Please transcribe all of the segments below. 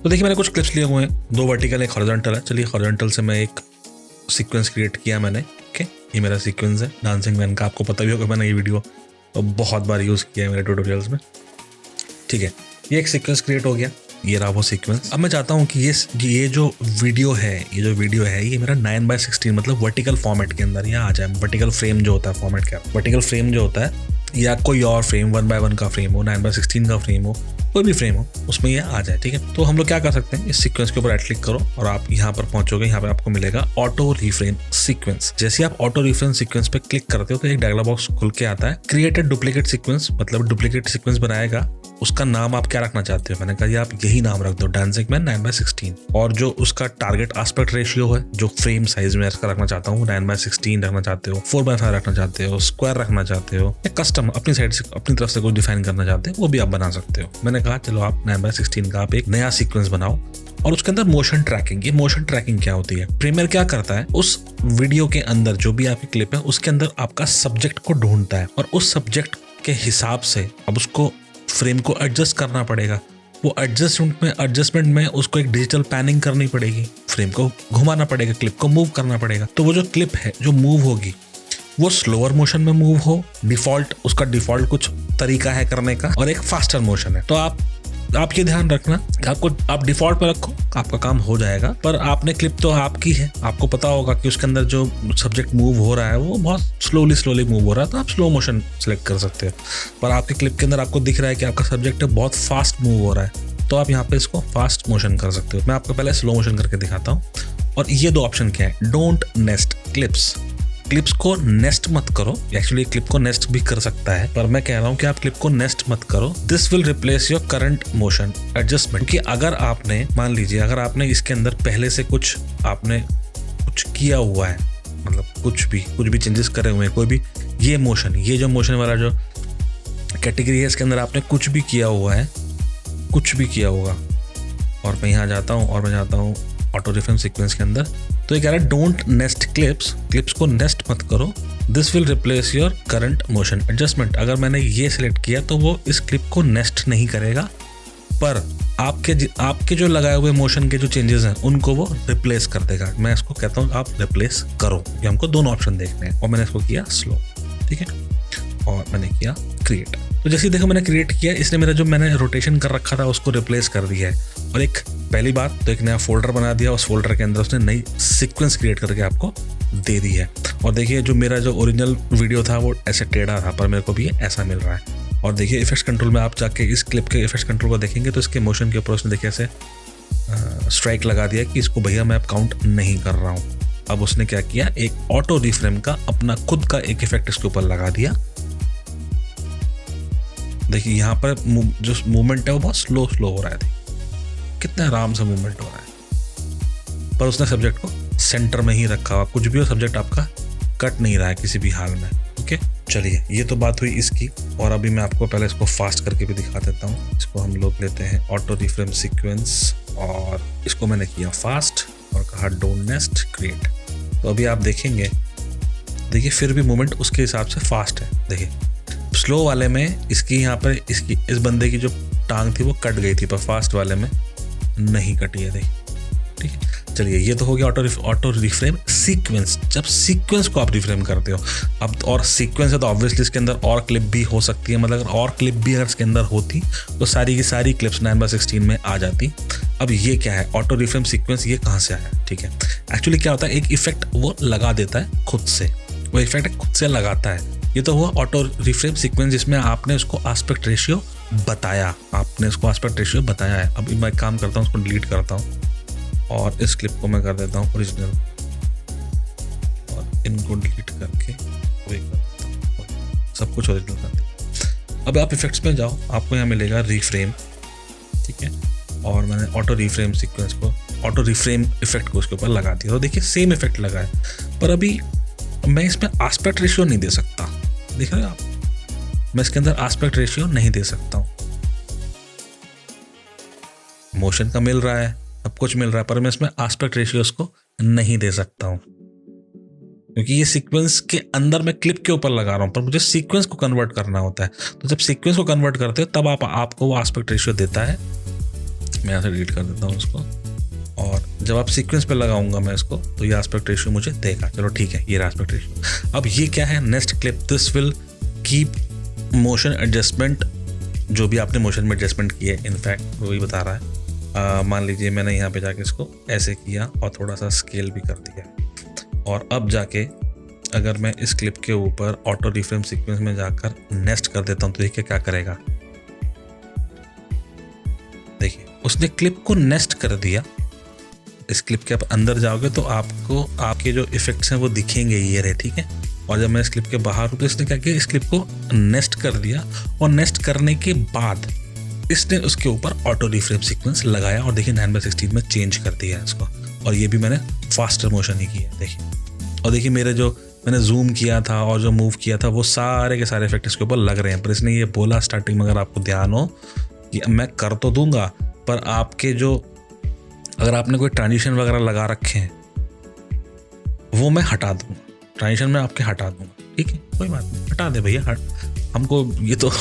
तो देखिए मैंने कुछ क्लिप्स लिए हुए हैं, 2 वर्टिकल एक हॉरिजॉन्टल है। चलिए हॉरिजॉन्टल से मैं एक सीक्वेंस क्रिएट किया मैंने। ओके, ये मेरा सीक्वेंस है डांसिंग मैन का। आपको पता भी होगा, मैंने ये वीडियो बहुत बार यूज़ किया है मेरे ट्यूटोरियल्स में। ठीक है, ये एक सीक्वेंस क्रिएट हो गया, ये रहा वो सीक्वेंस। अब मैं चाहता हूँ कि ये जो वीडियो है ये मेरा 9:16 मतलब वर्टिकल फॉर्मेट के अंदर यहाँ आ जाए। वर्टिकल फ्रेम जो होता है, फॉर्मेट क्या, वर्टिकल फ्रेम जो होता है, या कोई और फ्रेम 1x1 का फ्रेम हो, 9:16 का फ्रेम हो, कोई भी फ्रेम हो, उसमें ये आ जाए। ठीक है, तो हम लोग क्या कर सकते हैं, इस सीक्वेंस के ऊपर राइट क्लिक करो और आप यहाँ पर पहुंचोगे। यहाँ पर आपको मिलेगा ऑटो रिफ्रेम सीक्वेंस। जैसे आप ऑटो रिफ्रेम सीक्वेंस पे क्लिक करते हो तो एक डायलॉग बॉक्स खुल के आता है, क्रिएटेड डुप्लीकेट सीक्वेंस, मतलब डुप्लीकेट सीक्वेंस बनाएगा। उसका नाम आप क्या रखना चाहते हो? मैंने कहा ये आप यही नाम रख दो, डांसिंग मैन 9:16। और जो उसका टारगेट एस्पेक्ट रेशियो है, जो फ्रेम साइज में इसका रखना चाहता हूँ, 9:16 रखना चाहते हो, 4:5 रखना चाहते हो, स्क्वायर रखना चाहते हो, या कस्टम अपनी साइड से अपनी तरफ से कुछ डिफाइन करना चाहते हो, वो भी आप बना सकते हो। मैंने कहा चलो आप 9:16 का आप एक नया सीक्वेंस बनाओ और उसके अंदर मोशन ट्रैकिंग। ये मोशन ट्रैकिंग क्या होती है? प्रीमियर क्या करता है, उस वीडियो के अंदर जो भी आपकी क्लिप है उसके अंदर आपका सब्जेक्ट को ढूंढता है और उस सब्जेक्ट के हिसाब से अब उसको फ्रेम को एडजस्ट करना पड़ेगा। वो एडजस्टमेंट में उसको एक डिजिटल पैनिंग करनी पड़ेगी, फ्रेम को घुमाना पड़ेगा, क्लिप को मूव करना पड़ेगा। तो वो जो क्लिप है जो मूव होगी वो स्लोअर मोशन में मूव हो, उसका डिफॉल्ट कुछ तरीका है करने का, और एक फास्टर मोशन है। तो आप ये ध्यान रखना कि आप डिफॉल्ट पे रखो, आपका काम हो जाएगा। पर आपने क्लिप तो आपकी है, आपको पता होगा कि उसके अंदर जो सब्जेक्ट मूव हो रहा है वो बहुत स्लोली मूव हो रहा है, तो आप स्लो मोशन सेलेक्ट कर सकते हो। पर आपके क्लिप के अंदर आपको दिख रहा है कि आपका सब्जेक्ट बहुत फास्ट मूव हो रहा है, तो आप यहाँ पे इसको फास्ट मोशन कर सकते हो। मैं आपको पहले स्लो मोशन करके दिखाता हूँ। और ये 2 ऑप्शन क्या है, डोंट नेस्ट क्लिप्स को नेस्ट मत करो। एक्चुअली क्लिप को नेस्ट भी कर सकता है, पर मैं कह रहा हूं कि आप क्लिप को नेस्ट मत करो। This will replace your current motion adjustment. क्योंकि अगर आपने मान लीजिए अगर आपने इसके अंदर पहले से कुछ किया हुआ है, मतलब कुछ भी चेंजेस करे हुए हैं, कोई भी ये जो मोशन वाला जो कैटेगरी है इसके अंदर आपने कुछ भी किया होगा, और मैं यहाँ जाता हूँ और मैं जाता हूँ ऑटो रिफ्रेम सीक्वेंस के अंदर, तो ये कह रहा है डोंट नेस्ट क्लिप्स को नेस्ट मत करो। This will replace your current motion adjustment. अगर मैंने ये सिलेक्ट किया तो वो इस क्लिप को नेस्ट नहीं करेगा, पर आपके जो लगाए हुए मोशन के जो चेंजेस हैं उनको वो रिप्लेस कर देगा। मैं इसको कहता हूँ आप रिप्लेस करो, ये हमको दोनों ऑप्शन देखने हैं। और मैंने इसको किया स्लो, ठीक है, और मैंने किया क्रिएट। तो जैसे देखो मैंने क्रिएट किया, इसने मेरा जो मैंने रोटेशन कर रखा था उसको रिप्लेस कर दिया है। और एक पहली बात तो एक नया फोल्डर बना दिया, उस फोल्डर के अंदर उसने नई सीक्वेंस क्रिएट करके आपको दे दी है। और देखिए जो मेरा जो ओरिजिनल वीडियो था वो ऐसे टेढ़ा था, पर मेरे को भी ऐसा मिल रहा है। और देखिए इफेक्ट्स कंट्रोल में आप जाके इस क्लिप के इफेक्ट्स कंट्रोल को देखेंगे तो इसके मोशन के ऊपर उसने देखिए ऐसे स्ट्राइक लगा दिया कि इसको भैया मैं अब काउंट नहीं कर रहा हूँ। अब उसने क्या किया, एक ऑटो रिफ्रेम का अपना खुद का एक इफेक्ट इसके ऊपर लगा दिया। देखिए यहाँ पर जो मूवमेंट है वो बहुत स्लो हो रहा है, कितना आराम से मूवमेंट हो रहा है, पर उसने सब्जेक्ट को सेंटर में ही रखा हुआ। कुछ भी हो, सब्जेक्ट आपका कट नहीं रहा है किसी भी हाल में। ओके, चलिए ये तो बात हुई इसकी। और अभी मैं आपको पहले इसको फास्ट करके भी दिखा देता हूँ। इसको हम लोग लेते हैं ऑटो रिफ्रेम सीक्वेंस और इसको मैंने किया फास्ट और कहा डोंट नेस्ट क्रिएट। तो अभी आप देखेंगे, देखिए फिर भी मूवमेंट उसके हिसाब से फास्ट है। देखिए स्लो वाले में इसकी यहाँ पर इस बंदे की जो टांग थी वो कट गई थी, पर फास्ट वाले में नहीं कटी है। देखिए ठीक है, चलिए ये तो हो गया ऑटो रिफ्रेम सीक्वेंस। जब सीक्वेंस को आप रिफ्रेम करते हो अब, और सीक्वेंस है तो ऑब्वियसली इसके अंदर और क्लिप भी हो सकती है, मतलब अगर और क्लिप भी अगर इसके अंदर होती तो सारी की सारी क्लिप्स 9:16 में आ जाती। अब ये क्या है ऑटो रिफ्रेम सीक्वेंस, ये कहाँ से आया? ठीक है, एक्चुअली क्या होता है, एक इफेक्ट वो लगा देता है खुद से, वो इफेक्ट खुद से लगाता है। ये तो हुआ ऑटो रिफ्रेम सीक्वेंस जिसमें आपने उसको एस्पेक्ट रेशियो बताया, है। अभी मैं काम करता हूँ, उसको डिलीट करता हूँ और इस क्लिप को मैं कर देता हूँ ओरिजिनल और इनको डिलीट करके सब कुछ ओरिजिनल कर दिया। अब आप इफेक्ट्स में जाओ, आपको यहाँ मिलेगा रिफ्रेम, ठीक है, और मैंने ऑटो रिफ्रेम सीक्वेंस को, ऑटो रिफ्रेम इफेक्ट को उसके ऊपर लगा दिया। तो देखिए सेम इफेक्ट लगा है, पर अभी मैं इसमें एस्पेक्ट रेशियो नहीं दे सकता। देख रहे हो आप, मैं इसके अंदर एस्पेक्ट रेशियो नहीं दे सकता हूँ। मोशन का मिल रहा है, सब कुछ मिल रहा है, पर मैं इसमें एस्पेक्ट रेशियो को नहीं दे सकता हूँ क्योंकि ये सीक्वेंस के अंदर मैं क्लिप के ऊपर लगा रहा हूँ, पर मुझे सीक्वेंस को कन्वर्ट करना होता है। तो जब सीक्वेंस को कन्वर्ट करते हो तब आपको वो एस्पेक्ट रेशियो देता है मैं यहाँ से डिलीट कर देता हूँ उसको, और जब आप सीक्वेंस पे लगाऊंगा मैं इसको तो ये एस्पेक्ट रेशियो मुझे देगा। चलो ठीक है, ये एस्पेक्ट रेशियो। अब ये क्या है, next clip, this will keep motion adjustment, जो भी आपने मोशन में एडजस्टमेंट किए इनफैक्ट वही बता रहा है। मान लीजिए मैंने यहाँ पे जाके इसको ऐसे किया और थोड़ा सा स्केल भी कर दिया, और अब जाके अगर मैं इस क्लिप के ऊपर ऑटो रिफ्रेम सीक्वेंस में जाकर नेक्स्ट कर देता हूँ तो देखिए क्या करेगा। देखिए उसने क्लिप को नेक्स्ट कर दिया। इस क्लिप के आप अंदर जाओगे तो आपको आपके जो इफेक्ट्स हैं वो दिखेंगे, ये रहे, ठीक है। और जब मैं इस क्लिप के बाहर हूँ तो इसने क्या किया, इस क्लिप को नेक्स्ट कर दिया, और नेक्स्ट करने के बाद इसने उसके ऊपर ऑटो रिफ्रेम सीक्वेंस लगाया, और देखिए 9:16 में चेंज कर दिया इसको, और ये भी मैंने फास्टर मोशन ही किया, देखिए। और देखिए मेरे जो मैंने जूम किया था और जो मूव किया था वो सारे के सारे इफेक्ट इसके ऊपर लग रहे हैं। पर इसने ये बोला स्टार्टिंग में, अगर आपको ध्यान हो, कि मैं कर तो दूंगा पर आपके जो, अगर आपने कोई ट्रांजिशन वगैरह लगा रखे हैं वो मैं हटा दूंगा, ट्रांजिशन में आपके हटा दूंगा, ठीक है, कोई बात नहीं, हटा दे भैया, हमको ये तो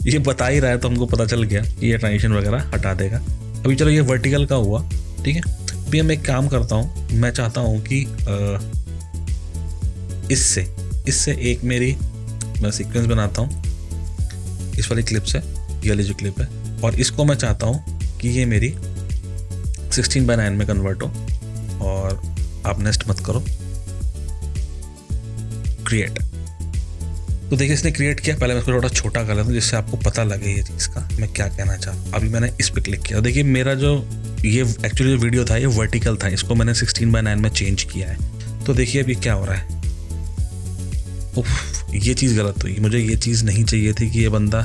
ये बता ही रहा है तो हमको पता चल गया कि ये ट्रांजिशन वगैरह हटा देगा। अभी चलो ये वर्टिकल का हुआ, ठीक है। अभी मैं एक काम करता हूँ, मैं चाहता हूँ कि इससे एक मैं सीक्वेंस बनाता हूँ इस वाली क्लिप से, ये वाली जो क्लिप है, और इसको मैं चाहता हूँ कि ये मेरी 16:9 में कन्वर्ट हो, और आप नेक्स्ट मत करो, क्रिएट। तो देखिए इसने क्रिएट किया। पहले मैं इसको थोड़ा छोटा कर लेता हूँ जिससे आपको पता लगे ये चीज़ का मैं क्या कहना चाह रहा हूँ। अभी मैंने इस पर क्लिक किया, देखिए मेरा जो ये एक्चुअली जो वीडियो था ये वर्टिकल था, इसको मैंने 16:9 में चेंज किया है। तो देखिए अभी क्या हो रहा है, उफ, ये चीज़ गलत हुई, मुझे ये चीज़ नहीं चाहिए थी कि ये बंदा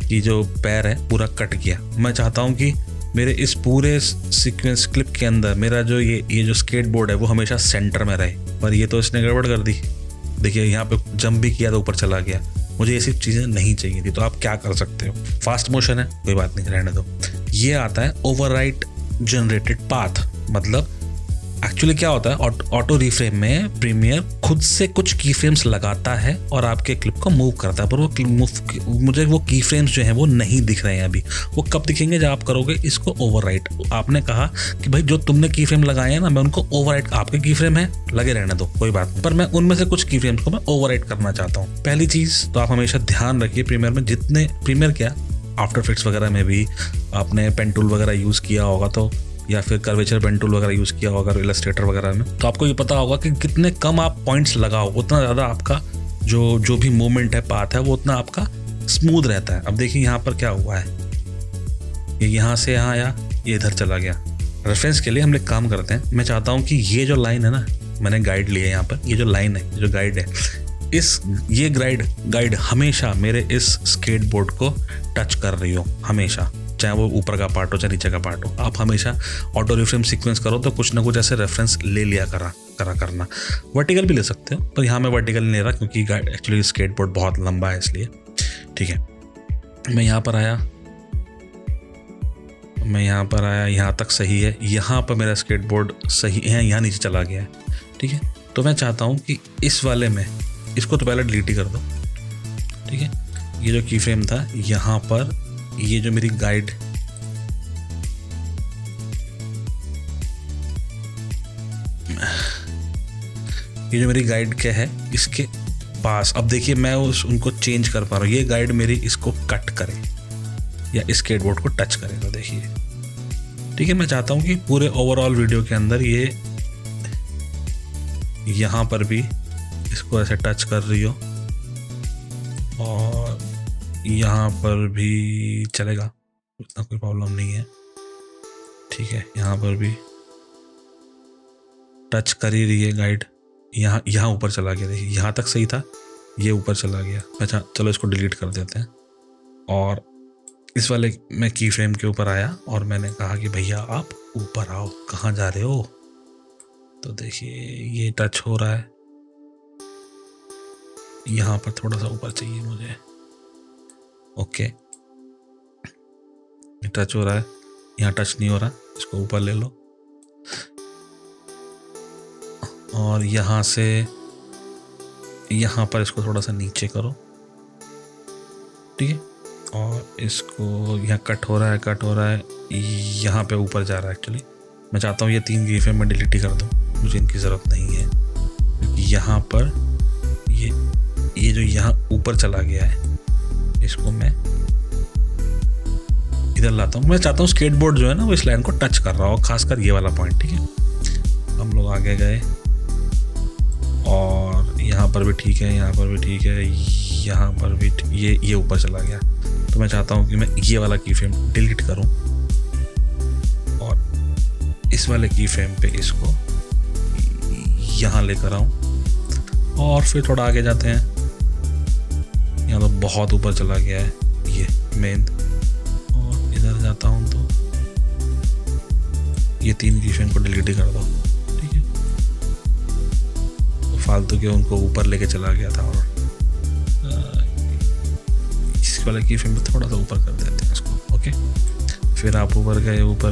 की जो पैर है पूरा कट गया। मैं चाहता हूँ कि मेरे इस पूरे सीक्वेंस क्लिप के अंदर मेरा जो ये जो स्केटबोर्ड है वो हमेशा सेंटर में रहे, पर ये तो इसने गड़बड़ कर दी। देखिए यहाँ पे जंप भी किया तो ऊपर चला गया, मुझे ऐसी चीज़ें नहीं चाहिए थी। तो आप क्या कर सकते हो, फास्ट मोशन है कोई बात नहीं, रहने दो। ये आता है ओवरराइट जनरेटेड पाथ, मतलब एक्चुअली क्या होता है, ऑटो रिफ्रेम में प्रीमियर खुद से कुछ की फ्रेम्स लगाता है और आपके क्लिप को मूव करता है, पर मुझे वो की फ्रेम्स जो हैं वो नहीं दिख रहे हैं अभी। वो कब दिखेंगे, जब आप करोगे इसको ओवरराइट। आपने कहा कि भाई जो तुमने की फ्रेम लगाए हैं ना, मैं उनको ओवरराइट, आपके की फ्रेम है लगे रहने दो कोई बात नहीं, पर मैं उनमें से कुछ की फ्रेम्स को मैं ओवरराइट करना चाहता हूँ। पहली चीज़ तो आप हमेशा ध्यान रखिए, प्रीमियर में जितने, प्रीमियर क्या आफ्टर इफेक्ट्स वगैरह में भी आपने पेन टूल वगैरह यूज़ किया होगा तो, या फिर कर्वेचर पेन टूल वगैरह यूज़ किया होगा इलस्ट्रेटर वगैरह में, तो आपको ये पता होगा कि कितने कम आप पॉइंट्स लगाओ उतना ज़्यादा आपका जो भी मूवमेंट है, पाथ है, वो उतना आपका स्मूथ रहता है। अब देखिए यहाँ पर क्या हुआ है, ये यहाँ से यहाँ आया, ये इधर चला गया। रेफरेंस के लिए हम एक काम करते हैं, मैं चाहता हूँ कि ये जो लाइन है ना, मैंने गाइड लिया है यहाँ पर, ये जो लाइन है, जो गाइड है, ये गाइड हमेशा मेरे इस स्केटबोर्ड को टच कर रही हो, हमेशा, चाहे वो ऊपर का पार्ट हो चाहे नीचे का पार्ट हो। आप हमेशा ऑटो रिफ्रेम सीक्वेंस करो तो कुछ ना कुछ ऐसे रेफरेंस ले लिया करना। वर्टिकल भी ले सकते हो, पर यहाँ मैं वर्टिकल नहीं ले रहा क्योंकि एक्चुअली स्केटबोर्ड बहुत लंबा है इसलिए, ठीक है। मैं यहाँ पर आया, यहाँ तक सही है, यहाँ पर मेरा स्केटबोर्ड सही है, यहाँ नीचे चला गया है, ठीक है। तो मैं चाहता हूँ कि इस वाले में इसको तो पहले डिलीट ही कर दो, ठीक है। ये जो की फ्रेम था यहाँ पर, ये जो मेरी गाइड, क्या है इसके पास, अब देखिए मैं उनको चेंज कर पा रहा हूँ। ये गाइड मेरी इसको कट करे या स्केटबोर्ड को टच करे, तो देखिए, ठीक है। मैं चाहता हूँ कि पूरे ओवरऑल वीडियो के अंदर ये यहाँ पर भी इसको ऐसे टच कर रही हो, और यहाँ पर भी चलेगा, उतना कोई प्रॉब्लम नहीं है, ठीक है। यहाँ पर भी टच कर ही रही है गाइड, यहाँ ऊपर चला गया, देखिए यहाँ तक सही था, ये ऊपर चला गया। अच्छा चलो इसको डिलीट कर देते हैं, और इस वाले मैं की फ्रेम के ऊपर आया और मैंने कहा कि भैया आप ऊपर आओ, कहाँ जा रहे हो। तो देखिए ये टच हो रहा है, यहाँ पर थोड़ा सा ऊपर चाहिए मुझे, ओके, टच हो रहा है, यहाँ टच नहीं हो रहा, इसको ऊपर ले लो, और यहाँ से यहाँ पर इसको थोड़ा सा नीचे करो, ठीक है। और इसको यहाँ कट हो रहा है, यहाँ पे ऊपर जा रहा है। एक्चुअली मैं चाहता हूँ ये 3 की फ्रेम में डिलीट ही कर दूँ, मुझे इनकी ज़रूरत नहीं है, क्योंकि यहाँ पर ये जो यहाँ ऊपर चला गया है इसको मैं इधर लाता हूँ। मैं चाहता हूँ स्केटबोर्ड जो है ना वो इस लाइन को टच कर रहा हो, खासकर ये वाला पॉइंट। ठीक है, हम लोग आगे गए और यहाँ पर भी ठीक है, यहाँ पर भी ठीक है, यहाँ पर भी ये ऊपर चला गया। तो मैं चाहता हूँ कि मैं ये वाला की फ्रेम डिलीट करूँ और इस वाले की फ्रेम पे इसको यहाँ लेकर आऊँ और फिर थोड़ा आगे जाते हैं। यहाँ तो बहुत ऊपर चला गया है ये मेन, और इधर जाता हूँ तो ये 3 की फ्रेम को डिलीट ही कर दो। ठीक है, तो फालतू के उनको ऊपर लेके चला गया था, और इस वाले की फ्रेम पे थोड़ा सा ऊपर कर देते हैं इसको। ओके, फिर आप ऊपर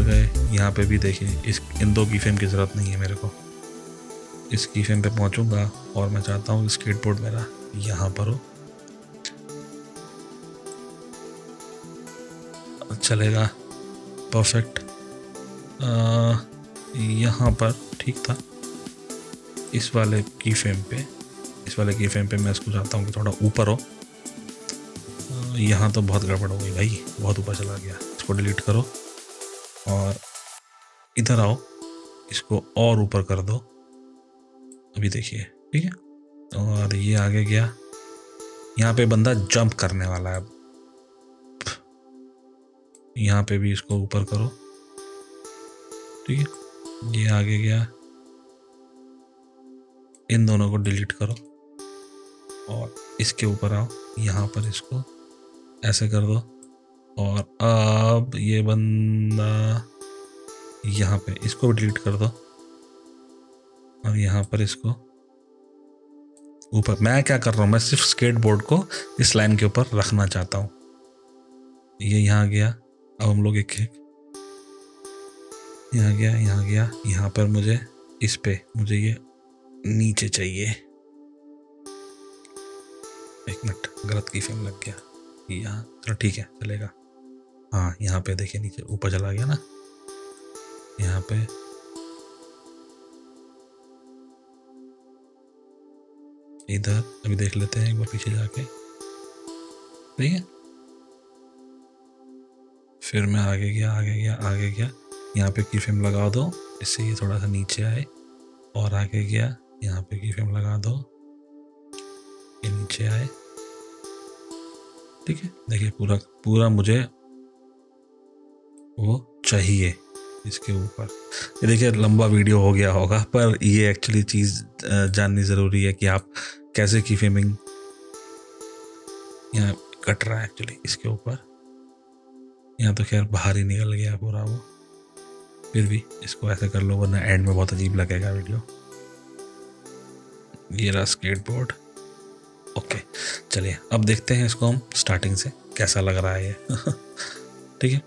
गए, यहाँ पे भी देखिए इन 2 की फ्रेम की ज़रूरत नहीं है मेरे को। इस की फ्रेम पे पहुँचूँगा और मैं चाहता हूँ स्केटबोर्ड मेरा यहाँ पर हो, चलेगा, परफेक्ट। यहाँ पर ठीक था। इस वाले की फ्रेम पे मैं इसको चाहता हूँ कि थोड़ा ऊपर हो। यहाँ तो बहुत गड़बड़ हो गई भाई, बहुत ऊपर चला गया। इसको डिलीट करो और इधर आओ, इसको और ऊपर कर दो। अभी देखिए, ठीक है, और ये आगे गया। यहाँ पे बंदा जंप करने वाला है, यहाँ पे भी इसको ऊपर करो। ठीक है, ये आगे गया, इन दोनों को डिलीट करो और इसके ऊपर आओ, यहाँ पर इसको ऐसे कर दो। और अब ये बंदा यहाँ पे इसको भी डिलीट कर दो और यहाँ पर इसको ऊपर। मैं क्या कर रहा हूँ, मैं सिर्फ स्केटबोर्ड को इस लाइन के ऊपर रखना चाहता हूँ। ये यहाँ गया, अब हम लोग एक यहाँ गया, यहाँ पर मुझे मुझे ये नीचे चाहिए। एक मिनट, गलत की फ्रेम लग गया यहाँ। चलो ठीक है, चलेगा। हाँ, यहाँ पे देखिए नीचे ऊपर चला गया ना, यहाँ पे इधर अभी देख लेते हैं एक बार पीछे जाके। ठीक है, फिर मैं आगे गया, यहाँ पे की फ्रेम लगा दो, इससे ये थोड़ा सा नीचे आए, और आगे गया, यहाँ पे की फ्रेम लगा दो, ये नीचे आए। ठीक है, देखिए पूरा मुझे वो चाहिए इसके ऊपर। ये देखिए लंबा वीडियो हो गया होगा, पर ये एक्चुअली चीज़ जाननी ज़रूरी है कि आप कैसे की फ्रेमिंग यहाँ कट रहा है एक्चुअली इसके ऊपर। यहाँ तो खैर बाहर ही निकल गया पूरा वो, फिर भी इसको ऐसे कर लो वरना एंड में बहुत अजीब लगेगा वीडियो। ये रहा स्केटबोर्ड। ओके, चलिए अब देखते हैं इसको हम स्टार्टिंग से कैसा लग रहा है ये। ठीक है,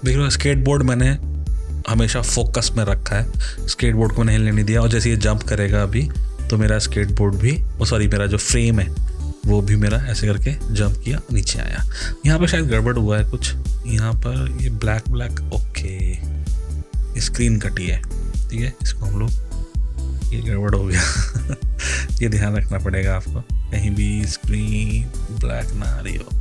देख लो स्केटबोर्ड मैंने हमेशा फोकस में रखा है, स्केटबोर्ड को नहीं हिलने दिया। और जैसे ये जंप करेगा अभी तो मेरा स्केटबोर्ड भी मेरा जो फ्रेम है वो भी मेरा ऐसे करके जंप किया, नीचे आया। यहाँ पर शायद गड़बड़ हुआ है कुछ, यहाँ पर ये ब्लैक ओके, स्क्रीन कटी है। ठीक है, इसको हम लोग, ये गड़बड़ हो गया। ये ध्यान रखना पड़ेगा आपको, कहीं भी स्क्रीन ब्लैक ना आ रही हो।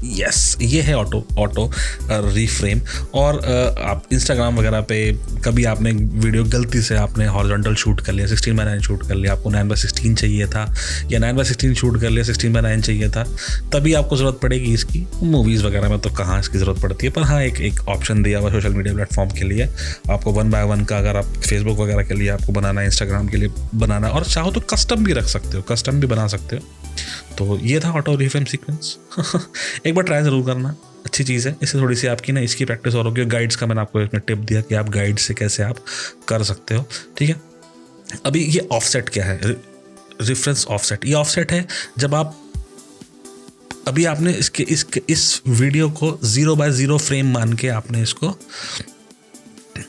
यस, ये है ऑटो रीफ्रेम। और आप इंस्टाग्राम वगैरह पे कभी आपने वीडियो गलती से आपने हॉरिजॉन्टल शूट कर लिया, 16:9 शूट कर लिया, आपको 9:16 चाहिए था, या 9:16 शूट कर लिया, 16:9 चाहिए था, तभी आपको ज़रूरत पड़ेगी इसकी। मूवीज़ वगैरह में तो कहाँ इसकी ज़रूरत पड़ती है, पर हाँ एक ऑप्शन दिया हुआ सोशल मीडिया प्लेटफॉर्म के लिए, आपको 1 by 1 का अगर आप फेसबुक वगैरह के लिए आपको बनाना है, इंस्टाग्राम के लिए बनाना, और चाहो तो कस्टम भी रख सकते हो, कस्टम भी बना सकते हो। तो ये था ऑटो रीफ्रेम सीक्वेंस। एक बार ट्राई ज़रूर करना, अच्छी चीज़ है। इससे थोड़ी सी आपकी ना इसकी प्रैक्टिस और होगी। गाइड्स का मैंने आपको इसमें टिप दिया कि आप गाइड से कैसे आप कर सकते हो। ठीक है, अभी ये ऑफसेट क्या है, रेफरेंस ऑफसेट। ये ऑफसेट है जब आप अभी आपने इस वीडियो को 0 by 0 फ्रेम मान के आपने इसको,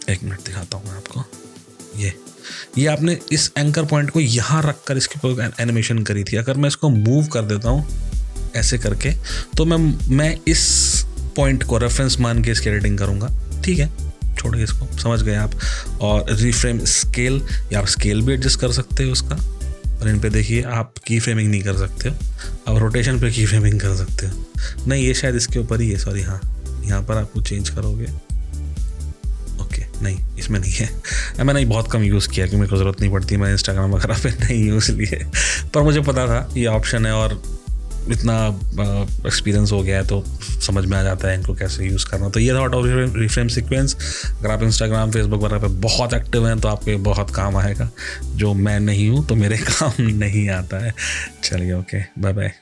एक मिनट दिखाता हूँ मैं आपको, ये ये आपने इस एंकर पॉइंट को यहाँ रख कर इसके ऊपर एनिमेशन करी थी। अगर मैं इसको मूव कर देता हूँ ऐसे करके, तो मैं इस पॉइंट को रेफरेंस मान के इसकी एडिटिंग करूँगा। ठीक है, छोड़िए इसको, समझ गए आप। और रिफ्रेम स्केल, या आप स्केल भी एडजस्ट कर सकते हो उसका। और इन पे देखिए आप की फ्रेमिंग नहीं कर सकते हो, आप रोटेशन पे की फ्रेमिंग कर सकते हो। नहीं, ये शायद इसके ऊपर ही है, सॉरी, हाँ यहाँ पर आपको चेंज करोगे। ओके, नहीं इसमें नहीं है। मैंने बहुत कम यूज़ किया क्योंकि मेरे को ज़रूरत नहीं पड़ती, मैं इंस्टाग्राम वगैरह पे नहीं यूज़ लिए, पर मुझे पता था ये ऑप्शन है और इतना एक्सपीरियंस हो गया है तो समझ में आ जाता है इनको कैसे यूज़ करना। तो ये था ऑटो रिफ्रेम सीक्वेंस। अगर आप इंस्टाग्राम फेसबुक वगैरह पे बहुत एक्टिव हैं तो आपको ये बहुत काम आएगा। जो मैं नहीं हूँ तो मेरे काम नहीं आता है। चलिए, ओके, बाय बाय।